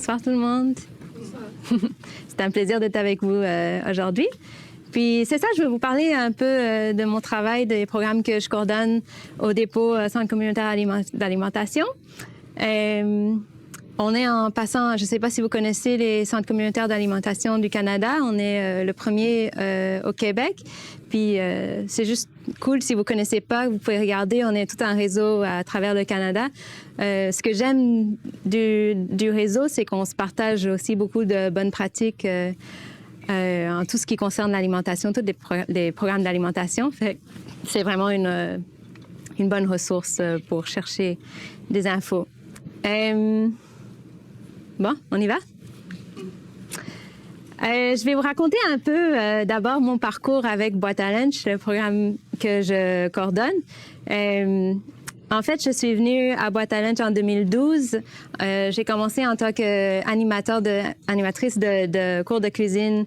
Bonsoir tout le monde. Bonsoir. C'est un plaisir d'être avec vous aujourd'hui. Puis c'est ça, je vais vous parler un peu de mon travail, des programmes que je coordonne au dépôt Centre communautaire d'alimentation. On est en passant, je ne sais pas si vous connaissez les centres communautaires d'alimentation du Canada, on est le premier au Québec. Puis c'est juste cool, si vous ne connaissez pas, vous pouvez regarder, on est tout un réseau à travers le Canada. Ce que j'aime du réseau, c'est qu'on se partage aussi beaucoup de bonnes pratiques en tout ce qui concerne l'alimentation, tous les programmes d'alimentation. C'est vraiment une bonne ressource pour chercher des infos. Bon, on y va? Je vais vous raconter un peu d'abord mon parcours avec Boîte à lunch, le programme que je coordonne. En fait, je suis venue à Boîte à lunch en 2012. J'ai commencé en tant qu'animatrice de cours de cuisine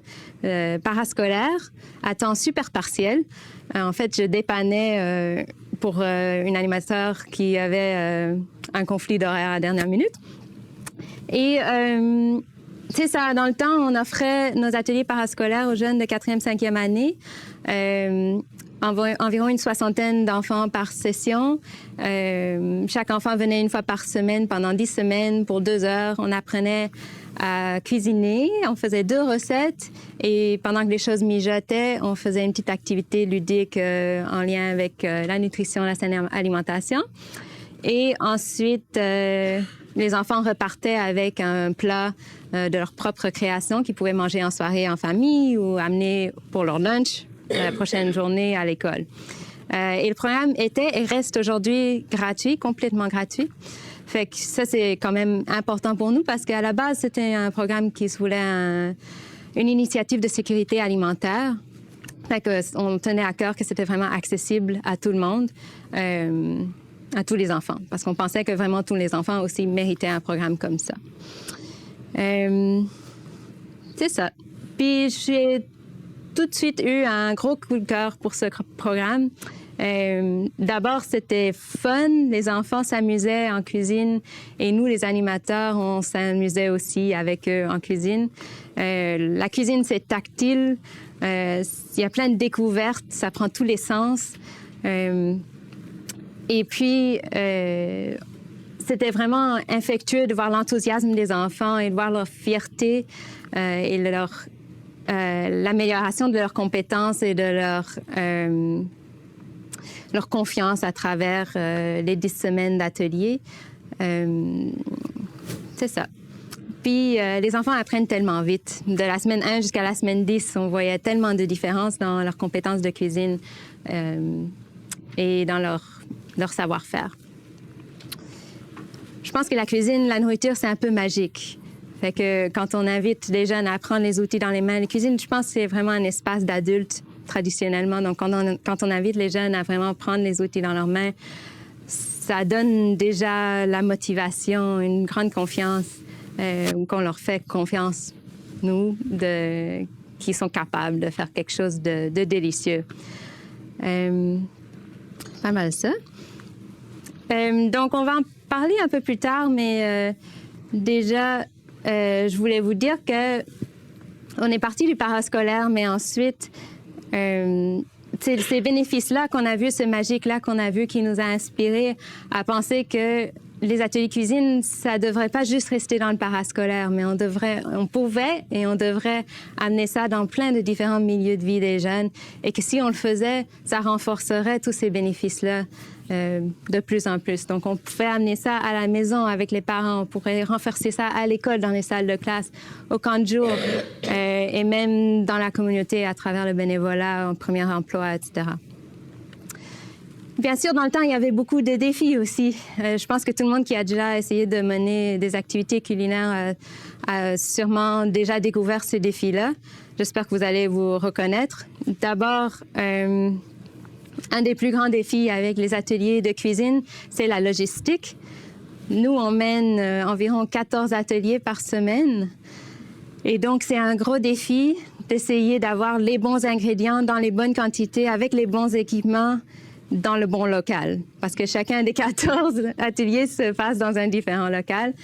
parascolaire à temps super partiel. En fait, je dépannais pour une animateur qui avait un conflit d'horaire à la dernière minute. Et c'est ça, dans le temps, on offrait nos ateliers parascolaires aux jeunes de 4e, 5e année. Environ une soixantaine d'enfants par session. Chaque enfant venait une fois par semaine pendant 10 semaines pour 2 heures. On apprenait à cuisiner, on faisait 2 recettes et pendant que les choses mijotaient, on faisait une petite activité ludique en lien avec la nutrition, la saine alimentation. Et ensuite, les enfants repartaient avec un plat de leur propre création qu'ils pouvaient manger en soirée en famille ou amener pour leur lunch la prochaine journée à l'école. Et le programme était et reste aujourd'hui gratuit, complètement gratuit. Fait que ça, c'est quand même important pour nous parce qu'à la base, c'était un programme qui se voulait une initiative de sécurité alimentaire. Fait que on tenait à cœur que c'était vraiment accessible à tout le monde. À tous les enfants, parce qu'on pensait que vraiment tous les enfants aussi méritaient un programme comme ça. C'est ça. Puis j'ai tout de suite eu un gros coup de cœur pour ce programme. D'abord, c'était fun, les enfants s'amusaient en cuisine et nous, les animateurs, on s'amusait aussi avec eux en cuisine. La cuisine, c'est tactile, il y a plein de découvertes, ça prend tous les sens. Et puis, c'était vraiment infectueux de voir l'enthousiasme des enfants et de voir leur fierté et l'amélioration de leurs compétences et de leur confiance à travers les 10 semaines d'atelier. C'est ça. Puis, les enfants apprennent tellement vite. De la semaine 1 jusqu'à la semaine 10, on voyait tellement de différences dans leurs compétences de cuisine et dans leur savoir-faire. Je pense que la cuisine, la nourriture, c'est un peu magique. Fait que quand on invite les jeunes à prendre les outils dans les mains, la cuisine, je pense que c'est vraiment un espace d'adultes traditionnellement. Donc, quand on invite les jeunes à vraiment prendre les outils dans leurs mains, ça donne déjà la motivation, une grande confiance, qu'on leur fait confiance, nous, qui sont capables de faire quelque chose de délicieux. Pas mal ça. Donc, on va en parler un peu plus tard, mais déjà, je voulais vous dire que on est parti du parascolaire, mais ensuite, ces bénéfices-là qu'on a vus, ce magique-là qu'on a vu qui nous a inspirés à penser que les ateliers cuisine, ça devrait pas juste rester dans le parascolaire, mais on pouvait et on devrait amener ça dans plein de différents milieux de vie des jeunes et que si on le faisait, ça renforcerait tous ces bénéfices-là de plus en plus. Donc, on pouvait amener ça à la maison avec les parents, on pourrait renforcer ça à l'école, dans les salles de classe, au camp de jour et même dans la communauté à travers le bénévolat, en premier emploi, etc. Bien sûr, dans le temps, il y avait beaucoup de défis aussi. Je pense que tout le monde qui a déjà essayé de mener des activités culinaires a sûrement déjà découvert ces défis-là. J'espère que vous allez vous reconnaître. D'abord, un des plus grands défis avec les ateliers de cuisine, c'est la logistique. Nous, on mène environ 14 ateliers par semaine. Et donc, c'est un gros défi d'essayer d'avoir les bons ingrédients dans les bonnes quantités, avec les bons équipements, dans le bon local, parce que chacun des 14 ateliers se passe dans un différent local.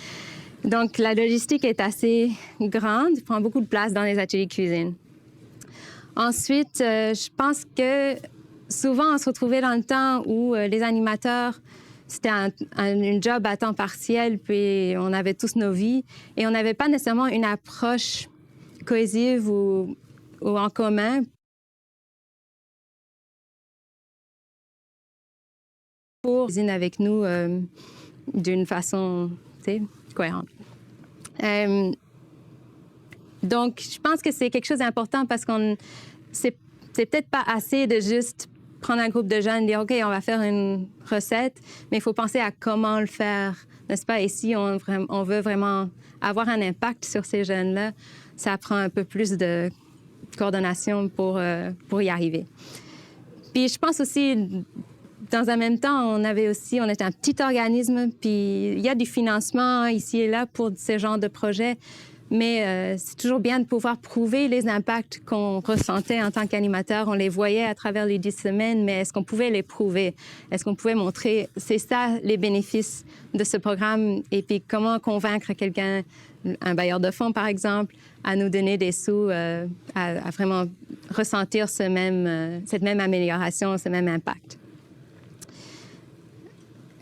Donc, la logistique est assez grande, prend beaucoup de place dans les ateliers cuisine. Ensuite, je pense que souvent, on se retrouvait dans le temps où les animateurs, c'était une job à temps partiel, puis on avait tous nos vies, et on n'avait pas nécessairement une approche cohésive ou en commun pour cuisiner avec nous d'une façon cohérente. Donc, je pense que c'est quelque chose d'important parce qu'on c'est peut-être pas assez de juste prendre un groupe de jeunes et dire OK, on va faire une recette, mais il faut penser à comment le faire, n'est-ce pas? Et si on veut vraiment avoir un impact sur ces jeunes-là, ça prend un peu plus de coordination pour y arriver. Puis je pense aussi, dans un même temps, on était un petit organisme, puis il y a du financement ici et là pour ce genre de projet, mais c'est toujours bien de pouvoir prouver les impacts qu'on ressentait en tant qu'animateur. On les voyait à travers les 10 semaines, mais est-ce qu'on pouvait les prouver? Est-ce qu'on pouvait montrer, c'est ça les bénéfices de ce programme, et puis comment convaincre quelqu'un, un bailleur de fonds par exemple, à nous donner des sous, à vraiment ressentir cette même amélioration, ce même impact.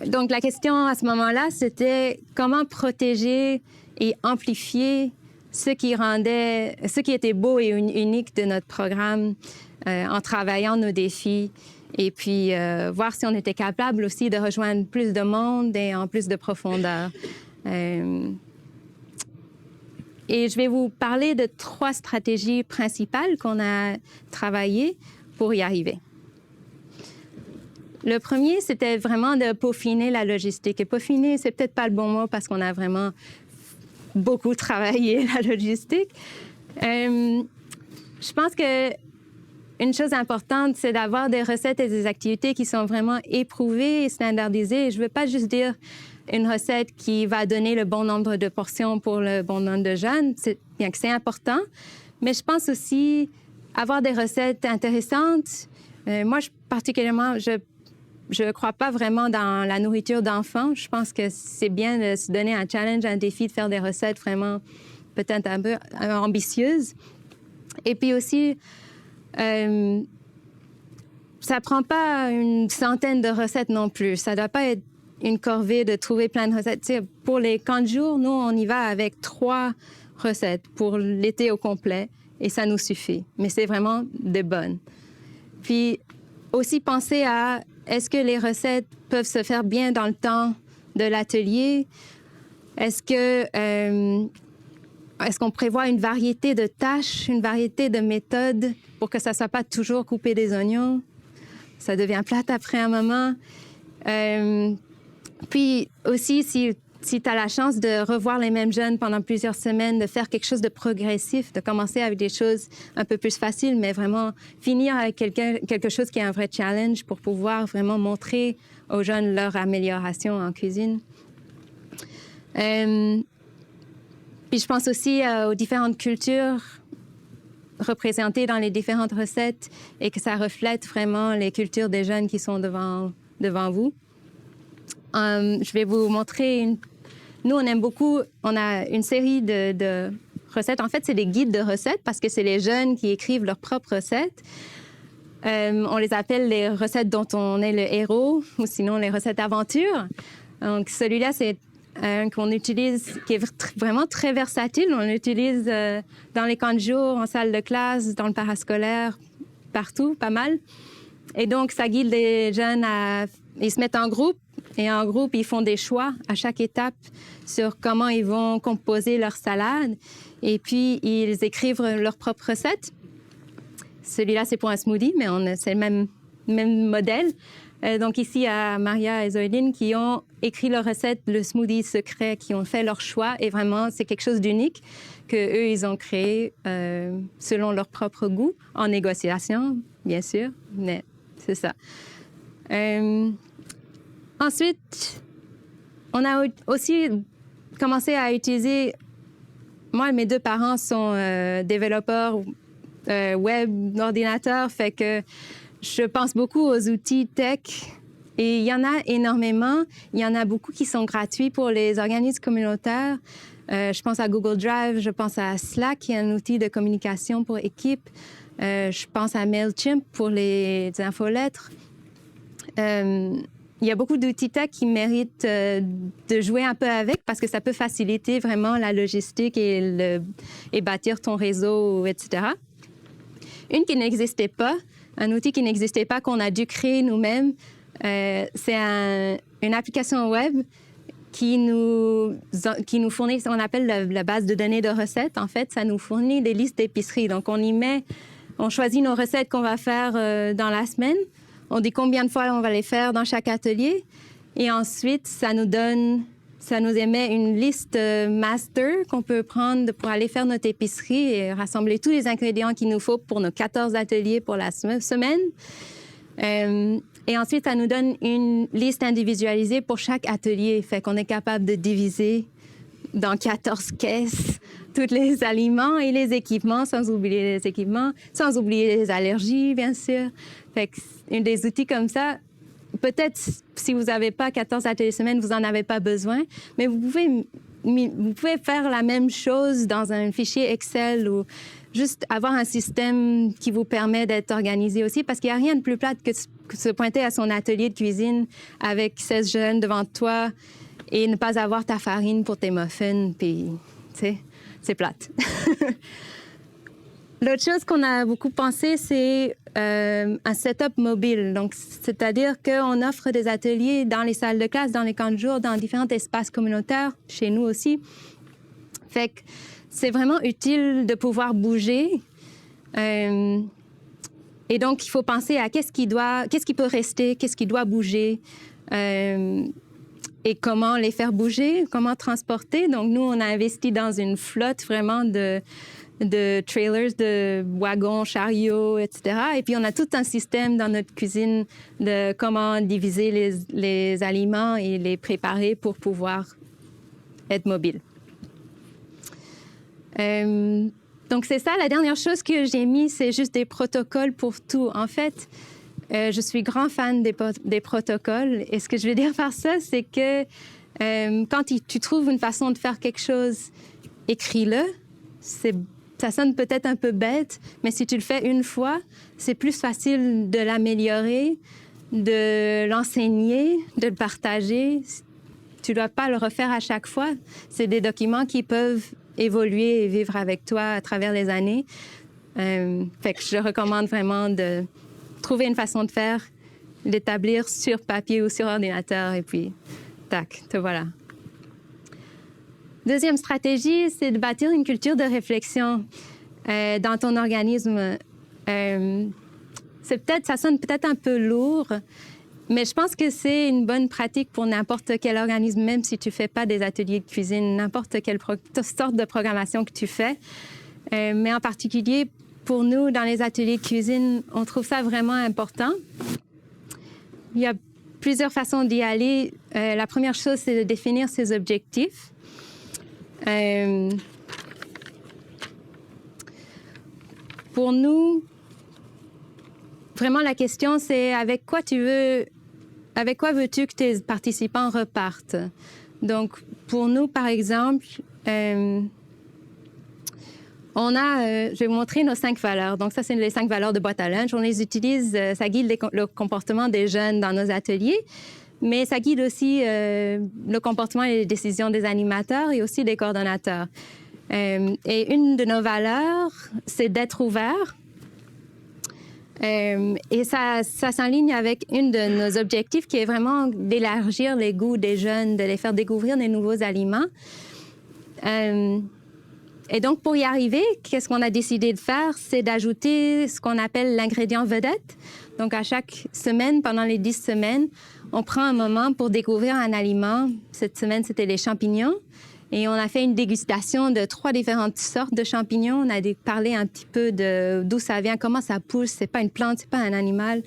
Donc, la question à ce moment-là, c'était comment protéger et amplifier ce qui était beau et unique de notre programme en travaillant nos défis et puis voir si on était capable aussi de rejoindre plus de monde et en plus de profondeur. Et je vais vous parler de 3 stratégies principales qu'on a travaillées pour y arriver. Le premier, c'était vraiment de peaufiner la logistique. Et peaufiner, c'est peut-être pas le bon mot parce qu'on a vraiment beaucoup travaillé la logistique. Je pense que une chose importante, c'est d'avoir des recettes et des activités qui sont vraiment éprouvées et standardisées. Je ne veux pas juste dire une recette qui va donner le bon nombre de portions pour le bon nombre de jeunes, bien que c'est important, mais je pense aussi avoir des recettes intéressantes. Moi, particulièrement, je ne crois pas vraiment dans la nourriture d'enfants. Je pense que c'est bien de se donner un challenge, un défi, de faire des recettes vraiment peut-être un peu ambitieuses. Et puis aussi, ça ne prend pas une centaine de recettes non plus. Ça ne doit pas être une corvée de trouver plein de recettes. Tu sais, pour les camps de jour, nous, on y va avec 3 recettes pour l'été au complet et ça nous suffit. Mais c'est vraiment des bonnes. Puis aussi penser à est-ce que les recettes peuvent se faire bien dans le temps de l'atelier? Est-ce qu'on prévoit une variété de tâches, une variété de méthodes pour que ça ne soit pas toujours couper des oignons? Ça devient plate après un moment. Puis aussi, si tu as la chance de revoir les mêmes jeunes pendant plusieurs semaines, de faire quelque chose de progressif, de commencer avec des choses un peu plus faciles, mais vraiment finir avec quelque chose qui est un vrai challenge pour pouvoir vraiment montrer aux jeunes leur amélioration en cuisine. Puis je pense aussi aux différentes cultures représentées dans les différentes recettes et que ça reflète vraiment les cultures des jeunes qui sont devant vous. Je vais vous montrer Nous, on aime beaucoup, on a une série de recettes. En fait, c'est des guides de recettes parce que c'est les jeunes qui écrivent leurs propres recettes. On les appelle les recettes dont on est le héros ou sinon les recettes aventure. Donc, celui-là, c'est un qu'on utilise, qui est vraiment très versatile. On l'utilise dans les camps de jour, en salle de classe, dans le parascolaire, partout, pas mal. Et donc, ça guide les jeunes ils se mettent en groupe. Et en groupe, ils font des choix à chaque étape sur comment ils vont composer leur salade. Et puis, ils écrivent leur propre recette. Celui-là, c'est pour un smoothie, mais c'est le même modèle. Donc ici, il y a Maria et Zoéline qui ont écrit leur recette, le smoothie secret, qui ont fait leur choix. Et vraiment, c'est quelque chose d'unique qu'eux, ils ont créé selon leur propre goût, en négociation, bien sûr, mais c'est ça. Ensuite, on a aussi commencé à utiliser... Moi, mes 2 parents sont développeurs web, ordinateur, fait que je pense beaucoup aux outils tech Et il y en a énormément. Il y en a beaucoup qui sont gratuits pour les organismes communautaires. Je pense à Google Drive, je pense à Slack, qui est un outil de communication pour équipe. Je pense à MailChimp pour les infolettres. Il y a beaucoup d'outils tech qui méritent de jouer un peu avec parce que ça peut faciliter vraiment la logistique et bâtir ton réseau, etc. Une qui n'existait pas, un outil qui n'existait pas, qu'on a dû créer nous-mêmes, c'est une application web qui nous fournit ce qu'on appelle la base de données de recettes. En fait, ça nous fournit des listes d'épicerie. Donc, on choisit nos recettes qu'on va faire dans la semaine. On dit combien de fois on va les faire dans chaque atelier. Et ensuite, ça nous émet une liste master qu'on peut prendre pour aller faire notre épicerie et rassembler tous les ingrédients qu'il nous faut pour nos 14 ateliers pour la semaine. Et ensuite, ça nous donne une liste individualisée pour chaque atelier. Fait qu'on est capable de diviser dans 14 caisses tous les aliments et les équipements, sans oublier les équipements, sans oublier les allergies, bien sûr. Fait que des outils comme ça, peut-être si vous n'avez pas 14 ateliers semaine, vous n'en avez pas besoin, mais vous pouvez faire la même chose dans un fichier Excel ou juste avoir un système qui vous permet d'être organisé aussi, parce qu'il n'y a rien de plus plate que se pointer à son atelier de cuisine avec 16 jeunes devant toi et ne pas avoir ta farine pour tes muffins, puis, tu sais, c'est plate. L'autre chose qu'on a beaucoup pensé, c'est un setup mobile. Donc, c'est-à-dire qu'on offre des ateliers dans les salles de classe, dans les camps de jour, dans différents espaces communautaires, chez nous aussi. Fait que c'est vraiment utile de pouvoir bouger. Et donc, il faut penser à qu'est-ce qui peut rester, qu'est-ce qui doit bouger, et comment les faire bouger, comment transporter. Donc, nous, on a investi dans une flotte vraiment de trailers, de wagons, chariots, etc. Et puis, on a tout un système dans notre cuisine de comment diviser les aliments et les préparer pour pouvoir être mobile. Donc, c'est ça. La dernière chose que j'ai mis, c'est juste des protocoles pour tout. En fait, je suis grand fan des protocoles. Et ce que je veux dire par ça, c'est que quand tu trouves une façon de faire quelque chose, écris-le. Ça sonne peut-être un peu bête, mais si tu le fais une fois, c'est plus facile de l'améliorer, de l'enseigner, de le partager. Tu ne dois pas le refaire à chaque fois. C'est des documents qui peuvent évoluer et vivre avec toi à travers les années. Fait que je recommande vraiment de trouver une façon de faire, d'établir sur papier ou sur ordinateur, et puis, tac, te voilà. Deuxième stratégie, c'est de bâtir une culture de réflexion dans ton organisme. Ça sonne peut-être un peu lourd, mais je pense que c'est une bonne pratique pour n'importe quel organisme, même si tu ne fais pas des ateliers de cuisine, n'importe quelle sorte de programmation que tu fais. Mais en particulier, pour nous, dans les ateliers de cuisine, on trouve ça vraiment important. Il y a plusieurs façons d'y aller. La première chose, c'est de définir ses objectifs. Pour nous, vraiment, la question, c'est avec quoi veux-tu que tes participants repartent? Donc, pour nous, par exemple, je vais vous montrer nos 5 valeurs. Donc, ça, c'est les 5 valeurs de boîte à lunch. On les utilise, ça guide le comportement des jeunes dans nos ateliers, mais ça guide aussi le comportement et les décisions des animateurs et aussi des coordonnateurs. Et une de nos valeurs, c'est d'être ouvert. Et ça s'enligne avec une de nos objectifs qui est vraiment d'élargir les goûts des jeunes, de les faire découvrir des nouveaux aliments. Et donc, pour y arriver, qu'est-ce qu'on a décidé de faire? C'est d'ajouter ce qu'on appelle l'ingrédient vedette. Donc, à chaque semaine, pendant les 10 semaines, on prend un moment pour découvrir un aliment. Cette semaine, c'était les champignons. Et on a fait une dégustation de 3 différentes sortes de champignons. On a parlé un petit peu d'où ça vient, comment ça pousse. C'est pas une plante, c'est pas un animal.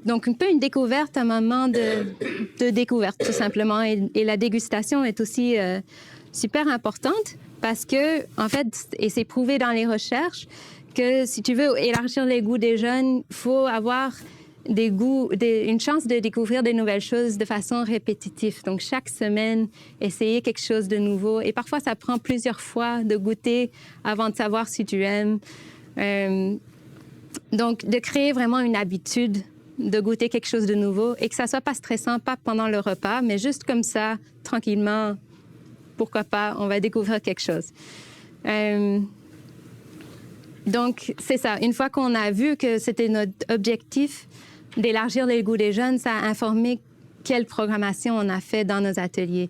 Donc, un peu une découverte, un moment de découverte, tout simplement. Et la dégustation est aussi super importante parce que, en fait, et c'est prouvé dans les recherches, que si tu veux élargir les goûts des jeunes, il faut avoir une chance de découvrir des nouvelles choses de façon répétitive. Donc, chaque semaine, essayer quelque chose de nouveau. Et parfois, ça prend plusieurs fois de goûter avant de savoir si tu aimes. Donc, de créer vraiment une habitude de goûter quelque chose de nouveau et que ça soit pas stressant, pas pendant le repas, mais juste comme ça, tranquillement, pourquoi pas, on va découvrir quelque chose. Donc, c'est ça. Une fois qu'on a vu que c'était notre objectif d'élargir les goûts des jeunes, ça a informé quelle programmation on a fait dans nos ateliers.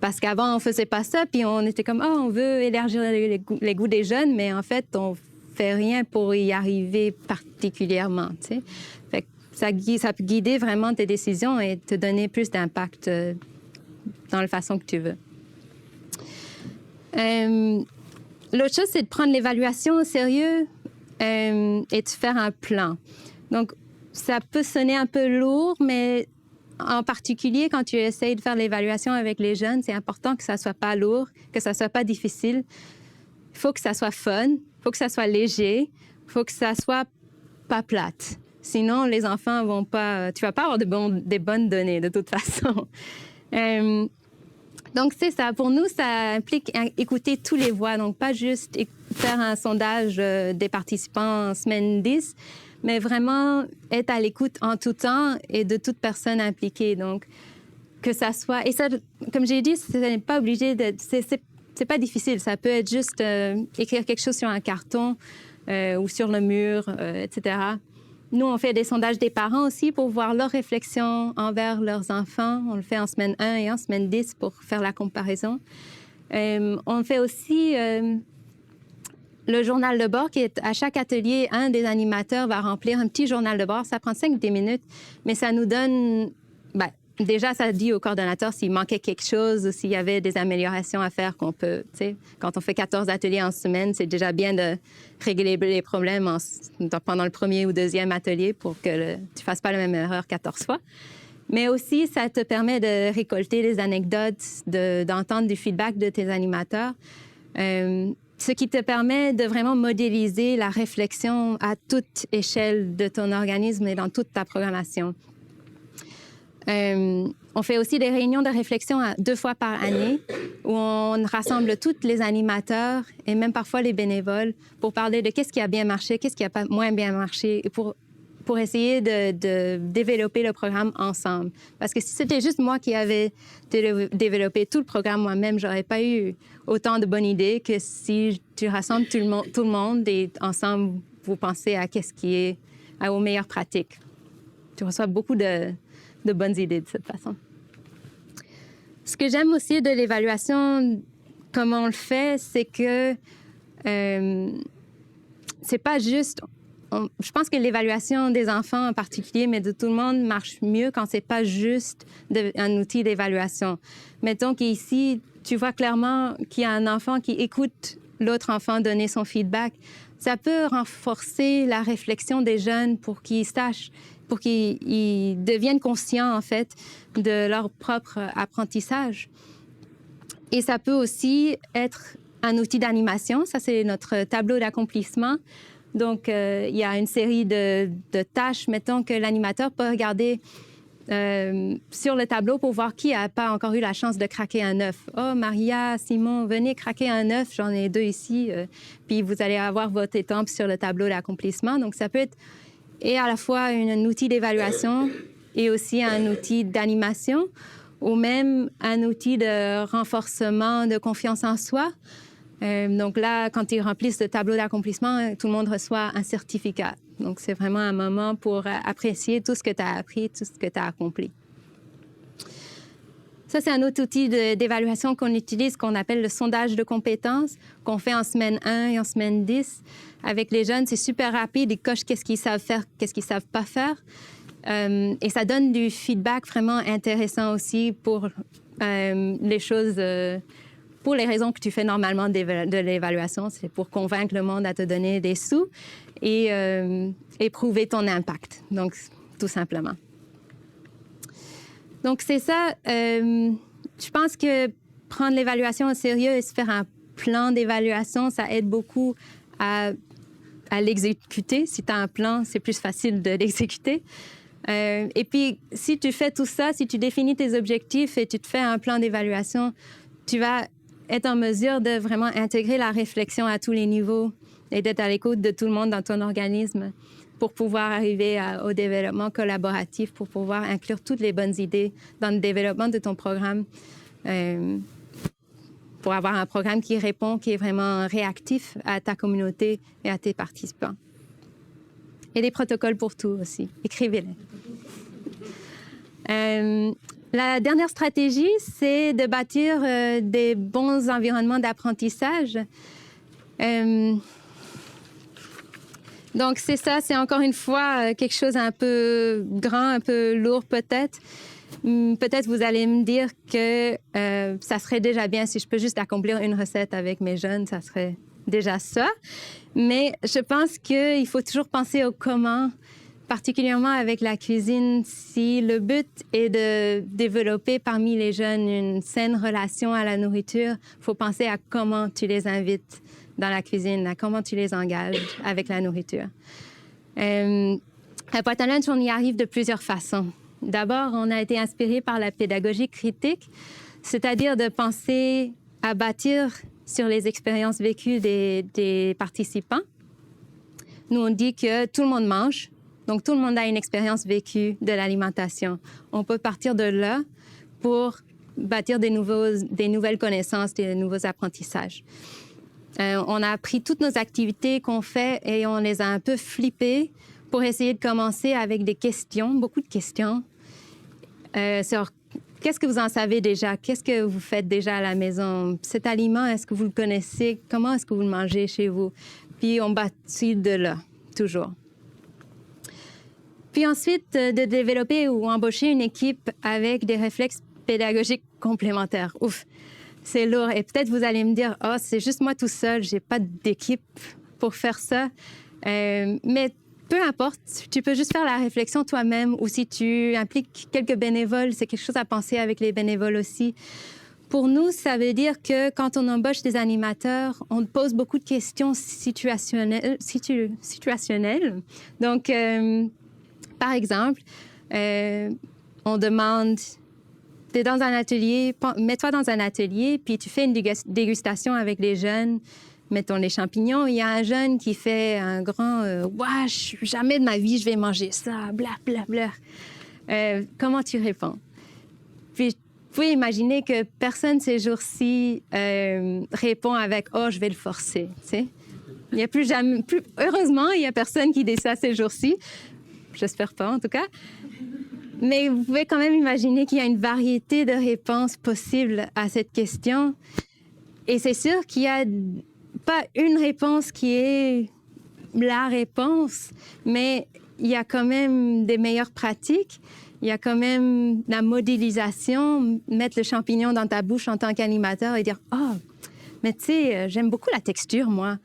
Parce qu'avant, on faisait pas ça, puis on était comme, oh, on veut élargir les goûts des jeunes, mais en fait, on fait rien pour y arriver particulièrement, tu sais. Fait que ça peut guider vraiment tes décisions et te donner plus d'impact dans la façon que tu veux. L'autre chose, c'est de prendre l'évaluation au sérieux et de faire un plan. Donc, ça peut sonner un peu lourd, mais en particulier, quand tu essayes de faire l'évaluation avec les jeunes, c'est important que ça soit pas lourd, que ça soit pas difficile. Il faut que ça soit fun, il faut que ça soit léger, il faut que ça soit pas plate. Sinon, les enfants vont pas... Tu vas pas avoir des bonnes données, de toute façon. Donc, c'est ça. Pour nous, ça implique écouter tous les voix. Donc, pas juste faire un sondage des participants en semaine 10, mais vraiment être à l'écoute en tout temps et de toute personne impliquée. Donc, que ça soit... Et ça, comme j'ai dit, ce n'est pas obligé de... C'est pas difficile. Ça peut être juste écrire quelque chose sur un carton ou sur le mur, etc. Nous, on fait des sondages des parents aussi pour voir leurs réflexions envers leurs enfants. On le fait en semaine 1 et en semaine 10 pour faire la comparaison. On fait aussi le journal de bord qui est à chaque atelier, un des animateurs va remplir un petit journal de bord. Ça prend 5-10 minutes, mais ça nous donne... déjà, ça dit au coordonnateur s'il manquait quelque chose ou s'il y avait des améliorations à faire qu'on peut... Tu sais, quand on fait 14 ateliers en semaine, c'est déjà bien de régler les problèmes pendant le premier ou deuxième atelier pour que tu ne fasses pas la même erreur 14 fois. Mais aussi, ça te permet de récolter des anecdotes, d'entendre du feedback de tes animateurs, ce qui te permet de vraiment modéliser la réflexion à toute échelle de ton organisme et dans toute ta programmation. On fait aussi des réunions de réflexion 2 fois par année où on rassemble tous les animateurs et même parfois les bénévoles pour parler de qu'est-ce qui a bien marché, qu'est-ce qui a pas moins bien marché et pour essayer de développer le programme ensemble. Parce que si c'était juste moi qui avais développé tout le programme moi-même, j'aurais pas eu autant de bonnes idées que si tu rassembles tout le monde et ensemble, vous pensez à qu'est-ce qui est aux meilleures pratiques. Tu reçois beaucoup de bonnes idées de cette façon. Ce que j'aime aussi de l'évaluation, comment on le fait, c'est que c'est pas juste... je pense que l'évaluation des enfants en particulier, mais de tout le monde, marche mieux quand c'est pas juste un outil d'évaluation. Mettons qu'ici, tu vois clairement qu'il y a un enfant qui écoute l'autre enfant donner son feedback. Ça peut renforcer la réflexion des jeunes pour qu'ils sachent, pour qu'ils deviennent conscients, en fait, de leur propre apprentissage. Et ça peut aussi être un outil d'animation. Ça, c'est notre tableau d'accomplissement. Donc, il y a une série de tâches, mettons, que l'animateur peut regarder sur le tableau pour voir qui n'a pas encore eu la chance de craquer un œuf. « Oh, Maria, Simon, venez craquer un œuf. J'en ai 2 ici. » Puis, vous allez avoir votre étampe sur le tableau d'accomplissement. Donc, ça peut être et à la fois un outil d'évaluation et aussi un outil d'animation ou même un outil de renforcement de confiance en soi. Donc là, quand ils remplissent le tableau d'accomplissement, tout le monde reçoit un certificat. Donc, c'est vraiment un moment pour apprécier tout ce que tu as appris, tout ce que tu as accompli. Ça, c'est un autre outil d'évaluation qu'on utilise, qu'on appelle le sondage de compétences, qu'on fait en semaine 1 et en semaine 10. Avec les jeunes, c'est super rapide. Ils cochent qu'est-ce qu'ils savent faire, qu'est-ce qu'ils ne savent pas faire. Et ça donne du feedback vraiment intéressant aussi pour les choses... pour les raisons que tu fais normalement de l'évaluation, c'est pour convaincre le monde à te donner des sous et prouver ton impact. Donc, tout simplement. Donc, c'est ça. Je pense que prendre l'évaluation au sérieux et se faire un plan d'évaluation, ça aide beaucoup à à l'exécuter. Si tu as un plan, c'est plus facile de l'exécuter. Et puis, si tu fais tout ça, si tu définis tes objectifs et tu te fais un plan d'évaluation, tu vas être en mesure de vraiment intégrer la réflexion à tous les niveaux et d'être à l'écoute de tout le monde dans ton organisme pour pouvoir arriver au développement collaboratif, pour pouvoir inclure toutes les bonnes idées dans le développement de ton programme, pour avoir un programme qui répond, qui est vraiment réactif à ta communauté et à tes participants. Et des protocoles pour tout aussi. Écrivez-les. La dernière stratégie, c'est de bâtir des bons environnements d'apprentissage. Donc, c'est ça, c'est encore une fois quelque chose un peu grand, un peu lourd peut-être. Peut-être vous allez me dire que ça serait déjà bien si je peux juste accomplir une recette avec mes jeunes, ça serait déjà ça. Mais je pense qu'il faut toujours penser au comment, particulièrement avec la cuisine. Si le but est de développer parmi les jeunes une saine relation à la nourriture, il faut penser à comment tu les invites dans la cuisine, à comment tu les engages avec la nourriture. À Boîte à lunch, on y arrive de plusieurs façons. D'abord, on a été inspiré par la pédagogie critique, c'est-à-dire de penser à bâtir sur les expériences vécues des participants. Nous, on dit que tout le monde mange, donc tout le monde a une expérience vécue de l'alimentation. On peut partir de là pour bâtir des nouvelles connaissances, des nouveaux apprentissages. On a pris toutes nos activités qu'on fait et on les a un peu flippées pour essayer de commencer avec des questions, beaucoup de questions, sur qu'est-ce que vous en savez déjà? Qu'est-ce que vous faites déjà à la maison? Cet aliment, est-ce que vous le connaissez? Comment est-ce que vous le mangez chez vous? Puis on bâtit de là, toujours. Puis ensuite, de développer ou embaucher une équipe avec des réflexes pédagogiques complémentaires. Ouf, c'est lourd. Et peut-être vous allez me dire, « Oh, c'est juste moi tout seul, j'ai pas d'équipe pour faire ça. » Mais peu importe, tu peux juste faire la réflexion toi-même ou si tu impliques quelques bénévoles, c'est quelque chose à penser avec les bénévoles aussi. Pour nous, ça veut dire que quand on embauche des animateurs, on pose beaucoup de questions situationnelles. Donc, par exemple, on demande, tu es dans un atelier, mets-toi dans un atelier, puis tu fais une dégustation avec les jeunes. Mettons les champignons, il y a un jeune qui fait un grand « Ouah, jamais de ma vie je vais manger ça, bla, bla, bla. » Comment tu réponds? Puis, vous pouvez imaginer que personne ces jours-ci répond avec « Oh, je vais le forcer. » Il y a heureusement, il n'y a personne qui dit ça ces jours-ci. J'espère pas, en tout cas. Mais vous pouvez quand même imaginer qu'il y a une variété de réponses possibles à cette question. Et c'est sûr qu'il y a pas une réponse qui est la réponse, mais il y a quand même des meilleures pratiques. Il y a quand même la modélisation, mettre le champignon dans ta bouche en tant qu'animateur et dire « Oh, mais tu sais, j'aime beaucoup la texture, moi. »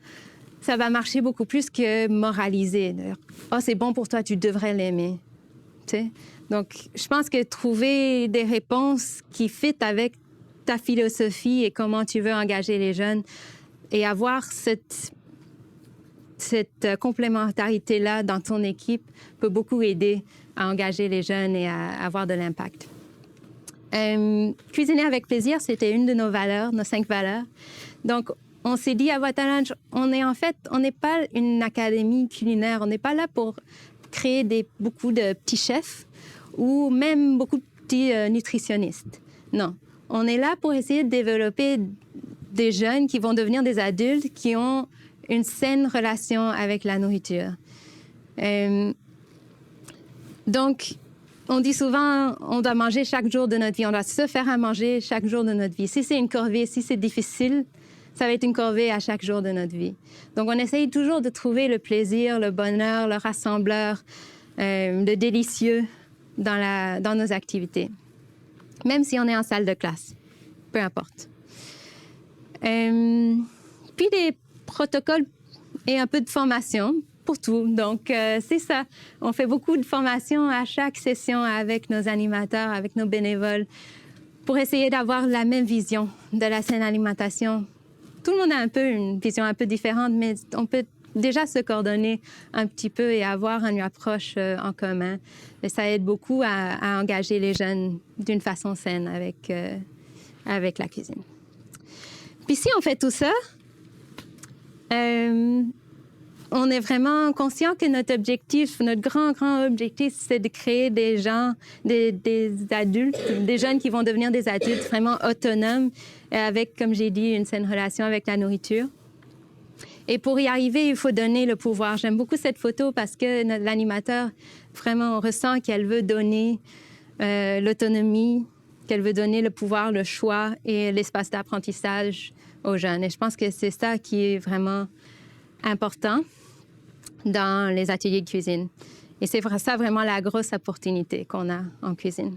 Ça va marcher beaucoup plus que moraliser. « Oh, c'est bon pour toi, tu devrais l'aimer. » Tu sais? Donc, je pense que trouver des réponses qui fit avec ta philosophie et comment tu veux engager les jeunes et avoir cette complémentarité-là dans ton équipe peut beaucoup aider à engager les jeunes et à avoir de l'impact. Cuisiner avec plaisir, c'était une de nos valeurs, nos 5 valeurs. Donc, on s'est dit à Boîte à lunch, on n'est pas une académie culinaire, on n'est pas là pour créer beaucoup de petits chefs ou même beaucoup de petits nutritionnistes. Non. On est là pour essayer de développer des jeunes qui vont devenir des adultes qui ont une saine relation avec la nourriture. Donc, on dit souvent, on doit manger chaque jour de notre vie. On doit se faire à manger chaque jour de notre vie. Si c'est une corvée, si c'est difficile, ça va être une corvée à chaque jour de notre vie. Donc, on essaye toujours de trouver le plaisir, le bonheur, le rassembleur, le délicieux dans nos activités. Même si on est en salle de classe, peu importe. Puis des protocoles et un peu de formation pour tout. Donc, c'est ça. On fait beaucoup de formation à chaque session avec nos animateurs, avec nos bénévoles, pour essayer d'avoir la même vision de la saine alimentation. Tout le monde a un peu une vision un peu différente, mais on peut déjà se coordonner un petit peu et avoir une approche en commun. Et ça aide beaucoup à engager les jeunes d'une façon saine avec la cuisine. Puis si on fait tout ça, on est vraiment conscient que notre objectif, notre grand objectif, c'est de créer des gens, des adultes, des jeunes qui vont devenir des adultes vraiment autonomes avec, comme j'ai dit, une saine relation avec la nourriture. Et pour y arriver, il faut donner le pouvoir. J'aime beaucoup cette photo parce que l'animateur, vraiment, on ressent qu'elle veut donner l'autonomie, qu'elle veut donner le pouvoir, le choix et l'espace d'apprentissage aux jeunes. Et je pense que c'est ça qui est vraiment important dans les ateliers de cuisine. Et c'est ça vraiment la grosse opportunité qu'on a en cuisine.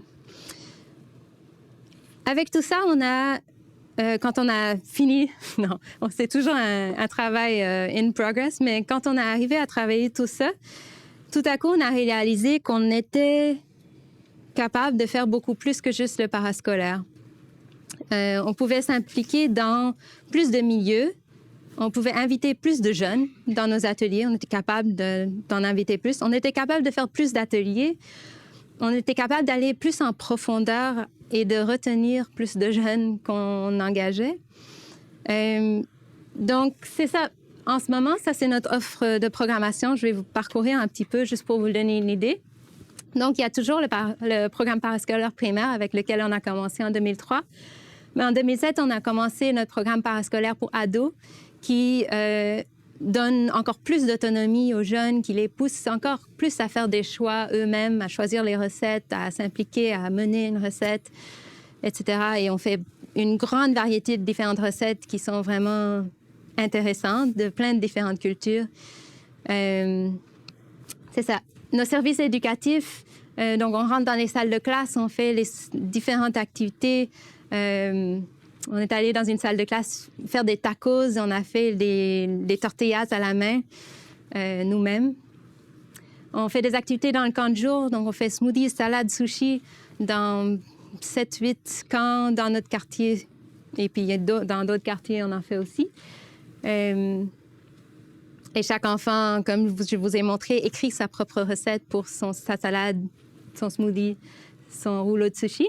Avec tout ça, on a, quand on a fini, non, c'est toujours un travail in progress, mais quand on a arrivé à travailler tout ça, tout à coup, on a réalisé qu'on était capable de faire beaucoup plus que juste le parascolaire. On pouvait s'impliquer dans plus de milieux. On pouvait inviter plus de jeunes dans nos ateliers. On était capable d'en inviter plus. On était capable de faire plus d'ateliers. On était capable d'aller plus en profondeur et de retenir plus de jeunes qu'on engageait. Donc, c'est ça. En ce moment, ça, c'est notre offre de programmation. Je vais vous parcourir un petit peu juste pour vous donner une idée. Donc, il y a toujours le programme parascolaire primaire avec lequel on a commencé en 2003. Mais en 2007, on a commencé notre programme parascolaire pour ados qui donne encore plus d'autonomie aux jeunes, qui les pousse encore plus à faire des choix eux-mêmes, à choisir les recettes, à s'impliquer, à mener une recette, etc. Et on fait une grande variété de différentes recettes qui sont vraiment intéressantes, de plein de différentes cultures. C'est ça. Nos services éducatifs, donc on rentre dans les salles de classe, on fait les différentes activités. On est allé dans une salle de classe faire des tacos. On a fait des tortillas à la main, nous-mêmes. On fait des activités dans le camp de jour. Donc, on fait smoothies, salades, sushi dans 7-8 camps dans notre quartier. Et puis, dans d'autres quartiers, on en fait aussi. Et chaque enfant, comme je vous ai montré, écrit sa propre recette pour sa salade, son smoothie, son rouleau de sushi.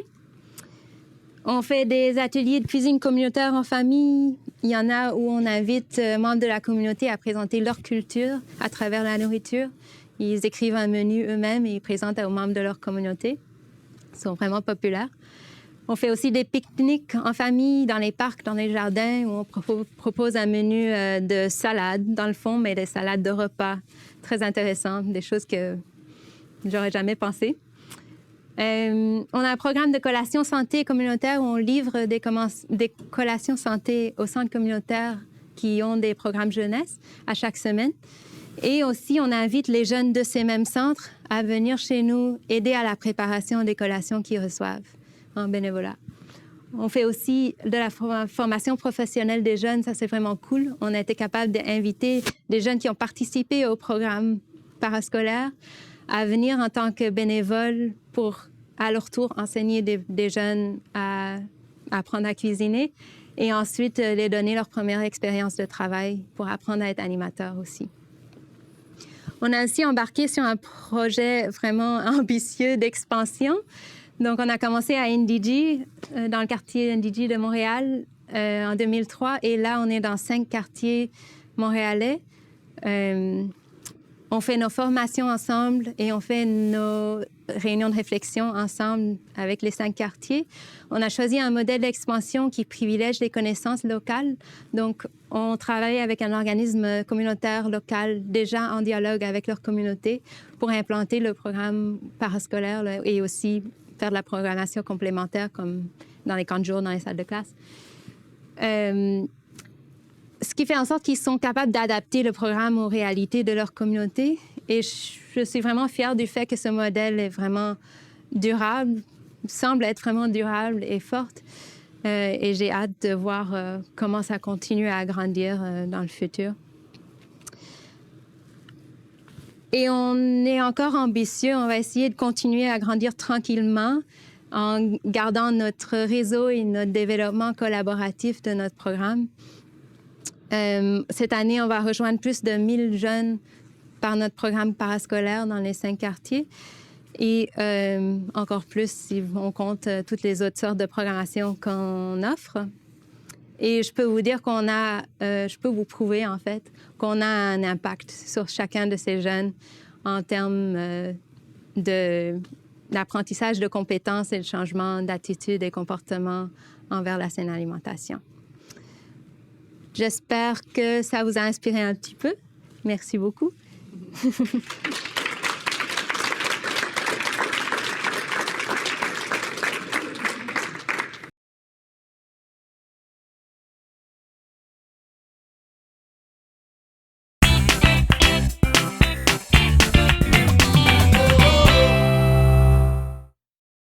On fait des ateliers de cuisine communautaire en famille. Il y en a où on invite membres de la communauté à présenter leur culture à travers la nourriture. Ils écrivent un menu eux-mêmes et ils présentent aux membres de leur communauté. Ils sont vraiment populaires. On fait aussi des pique-niques en famille, dans les parcs, dans les jardins, où on propose un menu de salades, dans le fond, mais des salades de repas très intéressantes, des choses que j'aurais jamais pensé. On a un programme de collation santé communautaire où on livre des collations santé aux centres communautaires qui ont des programmes jeunesse à chaque semaine. Et aussi, on invite les jeunes de ces mêmes centres à venir chez nous aider à la préparation des collations qu'ils reçoivent en bénévolat. On fait aussi de la formation professionnelle des jeunes. Ça, c'est vraiment cool. On a été capable d'inviter des jeunes qui ont participé au programme parascolaire à venir en tant que bénévoles pour, à leur tour, enseigner des jeunes à apprendre à cuisiner et ensuite les donner leur première expérience de travail pour apprendre à être animateur aussi. On a aussi embarqué sur un projet vraiment ambitieux d'expansion. Donc, on a commencé à NDG, dans le quartier NDG de Montréal, en 2003. Et là, on est dans 5 quartiers montréalais. On fait nos formations ensemble et on fait nos réunions de réflexion ensemble avec les 5 quartiers. On a choisi un modèle d'expansion qui privilège les connaissances locales. Donc, on travaille avec un organisme communautaire local déjà en dialogue avec leur communauté pour implanter le programme parascolaire là, et aussi faire de la programmation complémentaire comme dans les camps de jour, dans les salles de classe. Ce qui fait en sorte qu'ils sont capables d'adapter le programme aux réalités de leur communauté. Et je suis vraiment fière du fait que ce modèle est vraiment durable, semble être vraiment durable et forte. Et j'ai hâte de voir comment ça continue à grandir dans le futur. Et on est encore ambitieux. On va essayer de continuer à grandir tranquillement en gardant notre réseau et notre développement collaboratif de notre programme. Cette année, on va rejoindre plus de 1000 jeunes par notre programme parascolaire dans les 5 quartiers. Et encore plus si on compte toutes les autres sortes de programmation qu'on offre. Et je peux vous dire je peux vous prouver en fait qu'on a un impact sur chacun de ces jeunes en termes d'apprentissage de compétences et de changement d'attitude et comportement envers la saine alimentation. J'espère que ça vous a inspiré un petit peu. Merci beaucoup.